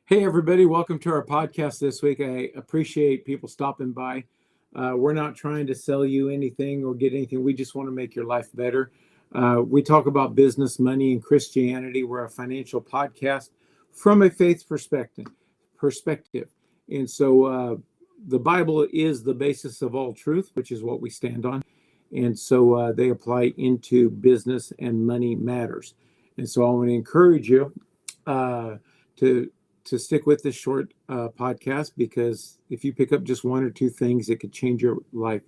Hey, everybody, welcome to our podcast this week. I appreciate people stopping by. We're not trying to sell you anything or get anything. We just want to make your life better. We talk about business, money, and Christianity. We're a financial podcast from a faith perspective. And so the Bible is the basis of all truth, which is what we stand on. And so they apply into business and money matters. And so I want to encourage you to stick with this short podcast, because if you pick up just one or two things, it could change your life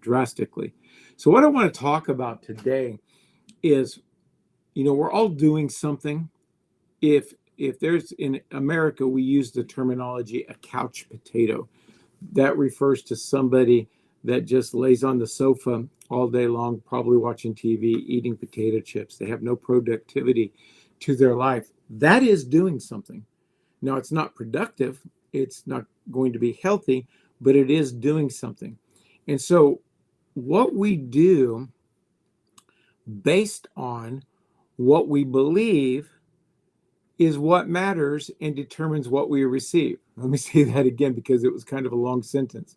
drastically. So what I want to talk about today is, we're all doing something. If there's, in America, we use the terminology a couch potato. That refers to somebody that just lays on the sofa all day long, probably watching TV, eating potato chips. They have no productivity to their life. That is doing something. Now, it's not productive, it's not going to be healthy, but it is doing something. And so what we do based on what we believe is what matters and determines what we receive. Let me say that again, because it was kind of a long sentence.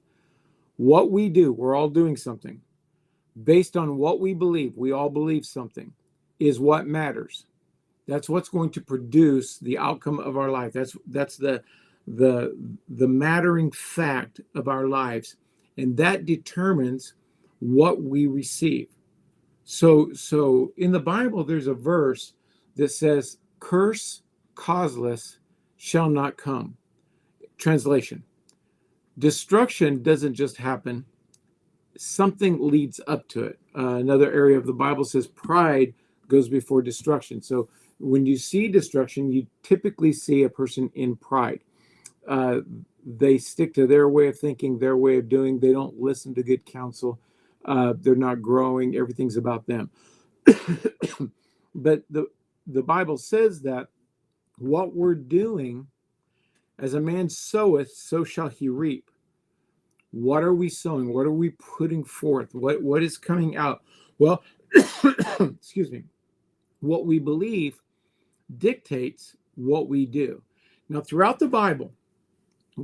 What we do, we're all doing something. Based on what we believe, we all believe something, is what matters. That's what's going to produce the outcome of our life. That's the mattering fact of our lives, and that determines what we receive. So in the Bible, there's a verse that says, "Curse causeless shall not come." Translation: destruction doesn't just happen; something leads up to it. Another area of the Bible says, "Pride goes before destruction." So when you see destruction, you typically see a person in pride. They stick to their way of thinking, their way of doing. They don't listen to good counsel. They're not growing. Everything's about them. But the Bible says that what we're doing, as a man soweth, so shall he reap. What are we sowing? What are we putting forth? What is coming out? Well, excuse me. What we believe dictates what we do. Now, throughout the Bible,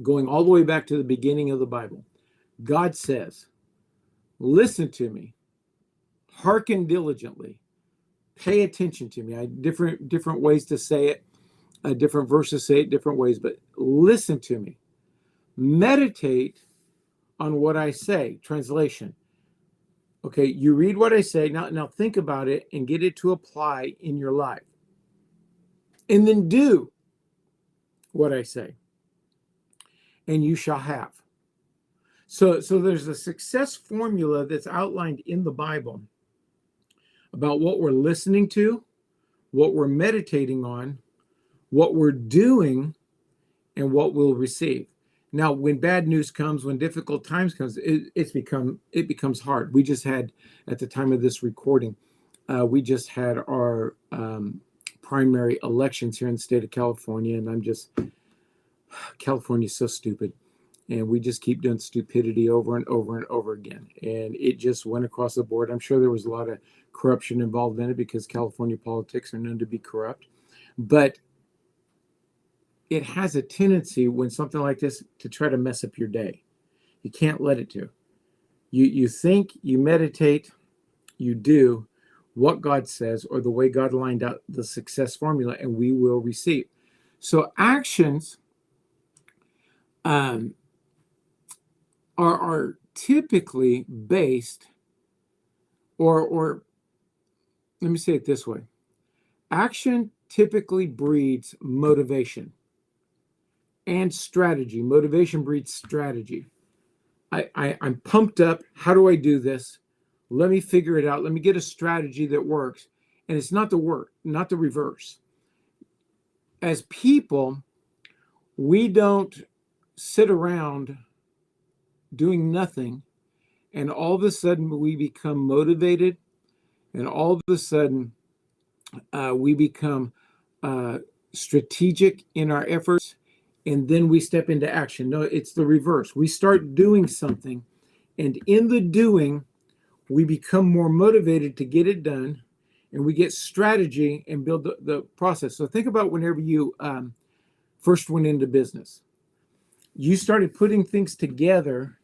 going all the way back to the beginning of the Bible, God says, "Listen to me, hearken diligently, pay attention to me." Different ways to say it, different verses say it different ways, but listen to me. Meditate on what I say. Translation: okay, you read what I say, now think about it and get it to apply in your life. And then do what I say, and you shall have. So there's a success formula that's outlined in the Bible about what we're listening to, what we're meditating on, what we're doing, and what we'll receive. Now, when bad news comes, when difficult times comes, it becomes hard. We just had, at the time of this recording, we just had our primary elections here in the state of California, and California's so stupid, and we just keep doing stupidity over and over and over again, and it just went across the board. I'm sure there was a lot of corruption involved in it, because California politics are known to be corrupt, but it has a tendency, when something like this, to try to mess up your day. You can't let it to. You think, you meditate, you do what God says, or the way God lined out the success formula, and we will receive. So actions are typically based, or let me say it this way. Action typically breeds motivation and strategy. Motivation breeds strategy. I'm pumped up. How do I do this? Let me figure it out. Let me get a strategy that works. And it's not the reverse. As people, we don't sit around doing nothing, and all of a sudden we become motivated, and all of a sudden we become strategic in our efforts, and then we step into action. No, it's the reverse. We start doing something, and in the doing, we become more motivated to get it done, and we get strategy and build the process. So think about whenever you first went into business. You started putting things together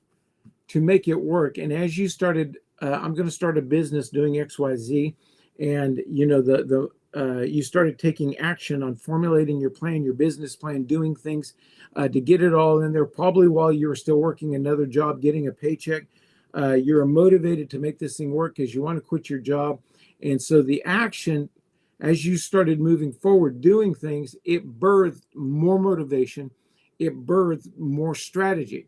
to make it work. And as you started, I'm going to start a business doing XYZ, and you started taking action on formulating your plan, your business plan, doing things to get it all in there. Probably while you were still working another job, getting a paycheck. You're motivated to make this thing work because you want to quit your job. And so the action, as you started moving forward, doing things, it birthed more motivation. It birthed more strategy.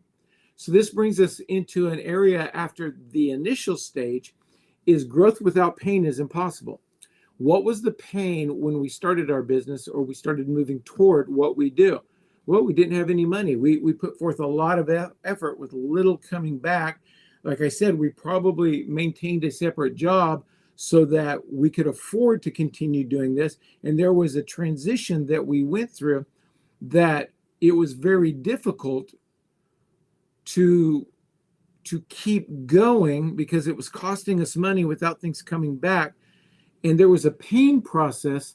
So this brings us into an area after the initial stage is growth without pain is impossible. What was the pain when we started our business or we started moving toward what we do? Well, we didn't have any money. We put forth a lot of effort with little coming back. Like I said, we probably maintained a separate job so that we could afford to continue doing this. And there was a transition that we went through that it was very difficult to keep going because it was costing us money without things coming back. And there was a pain process.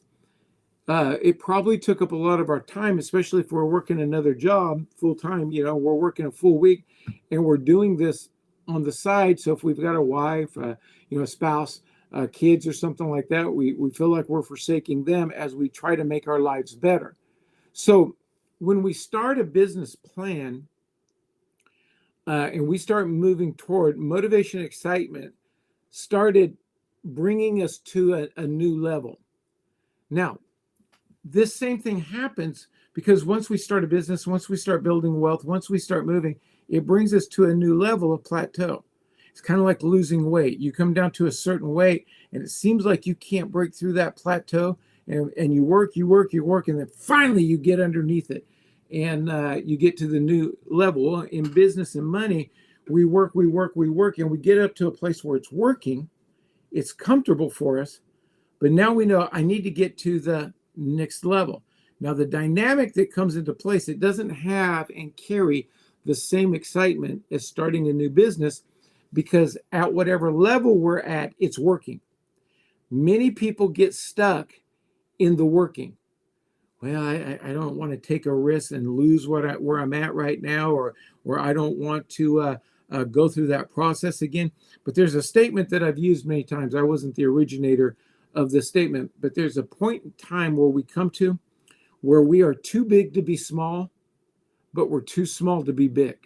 It probably took up a lot of our time, especially if we're working another job full time. We're working a full week and we're doing this on the side. So if we've got a wife, a spouse, kids or something like that, we feel like we're forsaking them as we try to make our lives better. So when we start a business plan, and we start moving toward motivation, excitement started bringing us to a new level. Now, this same thing happens because once we start a business, once we start building wealth, once we start moving, it brings us to a new level of plateau. It's kind of like losing weight. You come down to a certain weight and it seems like you can't break through that plateau, and you work, and then finally you get underneath it. And you get to the new level. In business and money, we work, and we get up to a place where it's working. It's comfortable for us. But now we know I need to get to the next level. Now, the dynamic that comes into place, it doesn't have and carry the same excitement as starting a new business because at whatever level we're at, it's working. Many people get stuck in the working. Well, I don't want to take a risk and lose where I'm at right now, or I don't want to go through that process again. But there's a statement that I've used many times. I wasn't the originator of this statement, but there's a point in time where we come to where we are too big to be small, but we're too small to be big.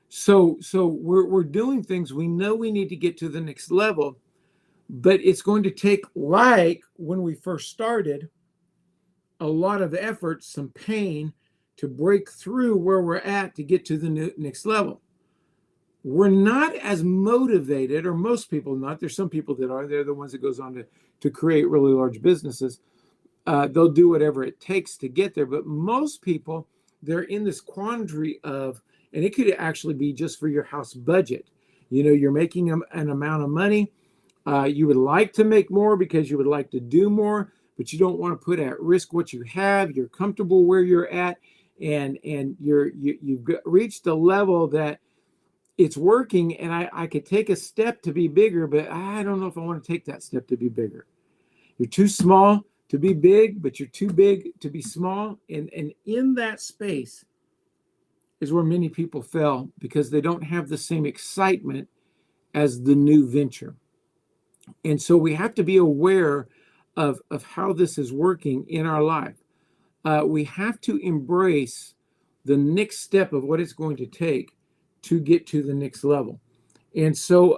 So we're doing things. We know we need to get to the next level, but it's going to take, like when we first started, a lot of effort, some pain to break through where we're at to get to the next level. We're not as motivated, or most people not. There's some people that are. They're the ones that goes on to create really large businesses. They'll do whatever it takes to get there. But most people, they're in this quandary of, and it could actually be just for your house budget. You're making an amount of money. You would like to make more because you would like to do more, but you don't want to put at risk what you have. You're comfortable where you're at, and you've reached a level that it's working, and I could take a step to be bigger, but I don't know if I want to take that step to be bigger. You're too small to be big, but you're too big to be small, and in that space is where many people fail because they don't have the same excitement as the new venture. And so we have to be aware of how this is working in our life. We have to embrace the next step of what it's going to take to get to the next level. And so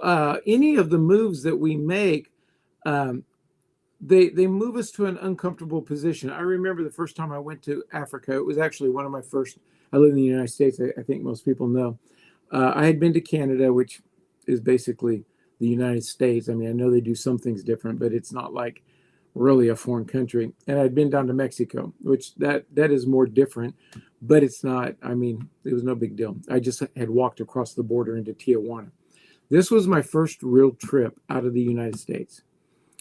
any of the moves that we make, they move us to an uncomfortable position. I remember the first time I went to Africa. It was actually one of my first. I live in the United States. I think most people know. I had been to Canada, which is basically the United States. I mean, I know they do some things different, but it's not like really a foreign country. And I'd been down to Mexico, which that is more different, but it's not. I mean, it was no big deal. I just had walked across the border into Tijuana. This was my first real trip out of the United States.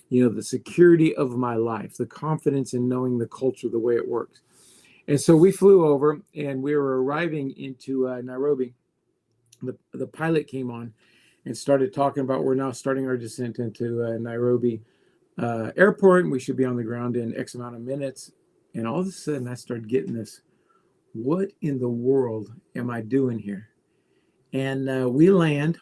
The security of my life, the confidence in knowing the culture, the way it works. And so we flew over, and we were arriving into Nairobi. The pilot came on and started talking about, we're now starting our descent into Nairobi airport, and we should be on the ground in X amount of minutes. And all of a sudden, I started getting this, what in the world am I doing here? And we land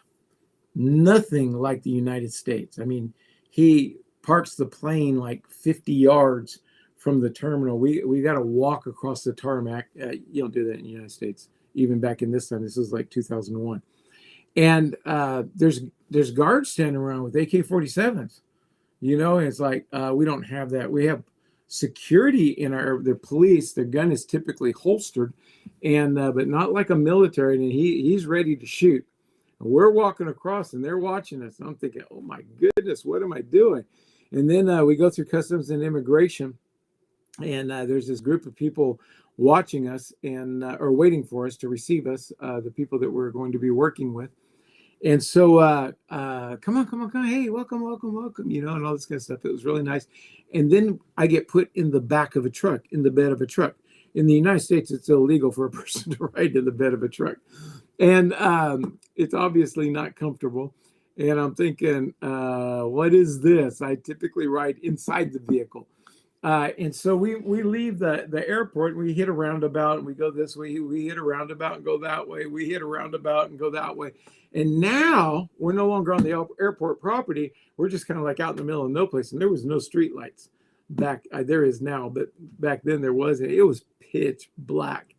nothing like the United States. I mean, he parks the plane like 50 yards from the terminal. We got to walk across the tarmac. You don't do that in the United States, even back in this time. This was like 2001. And there's guards standing around with AK-47s. You know, it's like we don't have that. We have security in the police. Their gun is typically holstered, and but not like a military. And he's ready to shoot. And we're walking across, and they're watching us. And I'm thinking, oh my goodness, what am I doing? And then we go through customs and immigration, and there's this group of people watching us and or waiting for us to receive us, the people that we're going to be working with. And so, come on. Hey, welcome, you know, and all this kind of stuff. It was really nice. And then I get put in the back of a truck, in the bed of a truck. In the United States, it's illegal for a person to ride in the bed of a truck. And it's obviously not comfortable. And I'm thinking, what is this? I typically ride inside the vehicle. And so we leave the airport, and we hit a roundabout, and we go this way. We hit a roundabout and go that way. We hit a roundabout and go that way. And now we're no longer on the airport property. We're just kind of like out in the middle of no place. And there was no street lights back. There is now, but back then there wasn't. It was pitch black.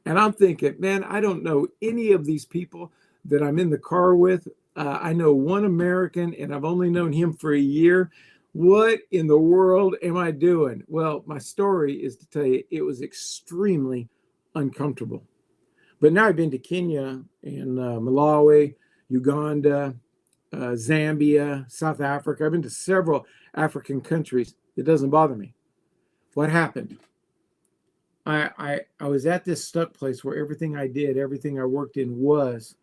And I'm thinking, man, I don't know any of these people that I'm in the car with. I know one American, and I've only known him for a year. What in the world am I doing? Well, my story is to tell you it was extremely uncomfortable. But now I've been to Kenya and Malawi, Uganda, Zambia, South Africa. I've been to several African countries. It doesn't bother me. What happened? I was at this stuck place where everything I did, everything I worked in was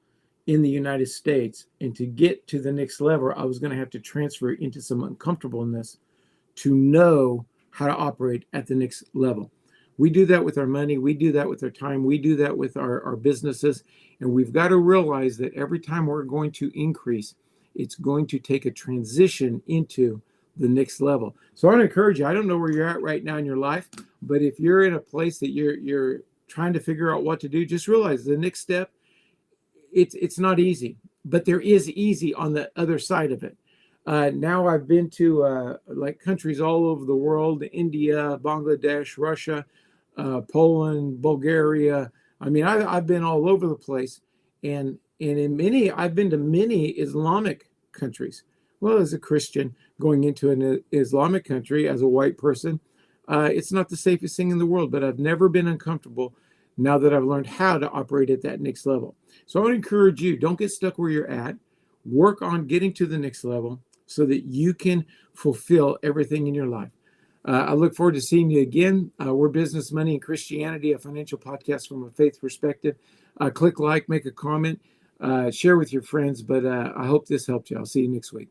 in the United States. And to get to the next level, I was going to have to transfer into some uncomfortableness to know how to operate at the next level. We do that with our money. We do that with our time. We do that with our businesses. And we've got to realize that every time we're going to increase, it's going to take a transition into the next level. So I want to encourage you. I don't know where you're at right now in your life, but if you're in a place that you're trying to figure out what to do, just realize the next step, it's not easy, but there is easy on the other side of it. Now I've been to like countries all over the world: India, Bangladesh, Russia, Poland, Bulgaria. I mean, I've been all over the place, and I've been to many Islamic countries. Well, as a Christian going into an Islamic country as a white person, it's not the safest thing in the world, but I've never been uncomfortable now that I've learned how to operate at that next level. So I would encourage you, don't get stuck where you're at. Work on getting to the next level so that you can fulfill everything in your life. I look forward to seeing you again. We're Business, Money, and Christianity, a financial podcast from a faith perspective. Click like, make a comment, share with your friends. But I hope this helped you. I'll see you next week.